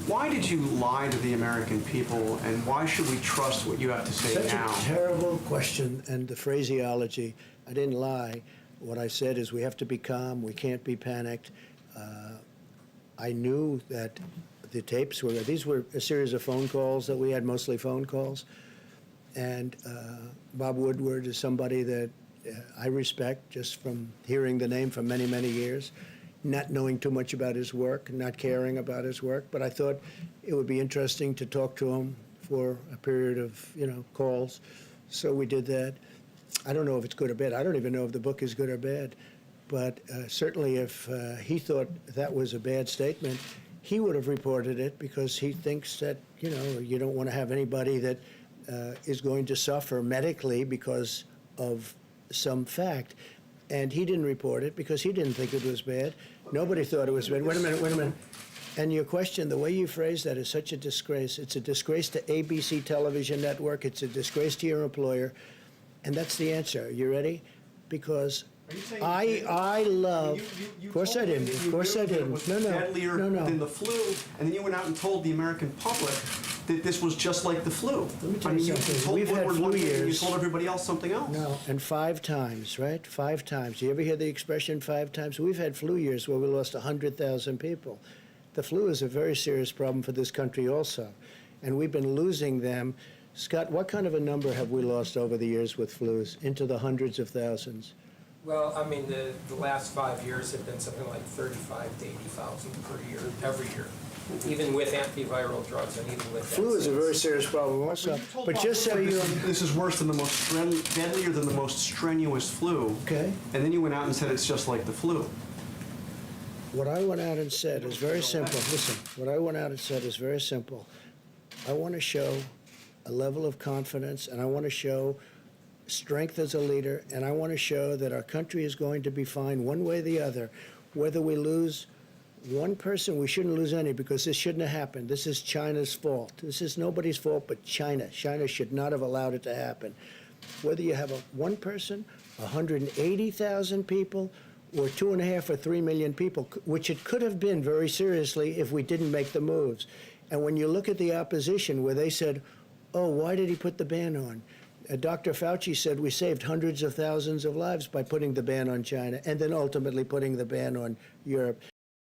Why did you lie to the American people, and why should we trust what you have to say now? Such a terrible question, and the phraseology. I didn't lie. What I said is we have to be calm. We can't be panicked. I knew that the tapes were, these were a series of phone calls that we had, mostly phone calls. And Bob Woodward is somebody that I respect just from hearing the name for many, many years, not knowing too much about his work, not caring about his work. But I thought it would be interesting to talk to him for a period of, calls. So we did that. I don't know if it's good or bad. I don't even know if the book is good or bad. But certainly if he thought that was a bad statement, he would have reported it because he thinks that, you don't want to have anybody that is going to suffer medically because of some fact. And he didn't report it because he didn't think it was bad. Nobody thought it was bad. Wait a minute. And your question, the way you phrase that is such a disgrace. It's a disgrace to ABC television network. It's a disgrace to your employer. And that's the answer. You ready? Because I love. You of course I told didn't. me Of course I didn't. It was No. deadlier than the flu, and then you went out and told the American public that this was just like the flu. Let me tell you something. We've had flu years. You told everybody else something else. No, and 5 times, right? 5 times. You ever hear the expression 5 times? We've had flu years where we lost 100,000 people. The flu is a very serious problem for this country also, and we've been losing them. Scott, what kind of a number have we lost over the years with flus? Into the hundreds of thousands. Well, I mean, the last 5 years have been something like 35 to 80,000 per year, every year, even with antiviral drugs and even with Flu is a very serious problem also. But just so you know, this is worse than the most deadlier than the most strenuous flu. Okay. And then you went out and said it's just like the flu. What I went out and said is very simple. Listen, what I went out and said is very simple. I want to show a level of confidence, and I want to show strength as a leader, and I want to show that our country is going to be fine one way or the other. Whether we lose one person, we shouldn't lose any because this shouldn't have happened. This is China's fault. This is nobody's fault but China. China should not have allowed it to happen. Whether you have one person, 180,000 people, or 2.5 or 3 million people, which it could have been very seriously if we didn't make the moves. And when you look at the opposition where they said, oh, why did he put the ban on? Dr. Fauci said we saved hundreds of thousands of lives by putting the ban on China and then ultimately putting the ban on Europe.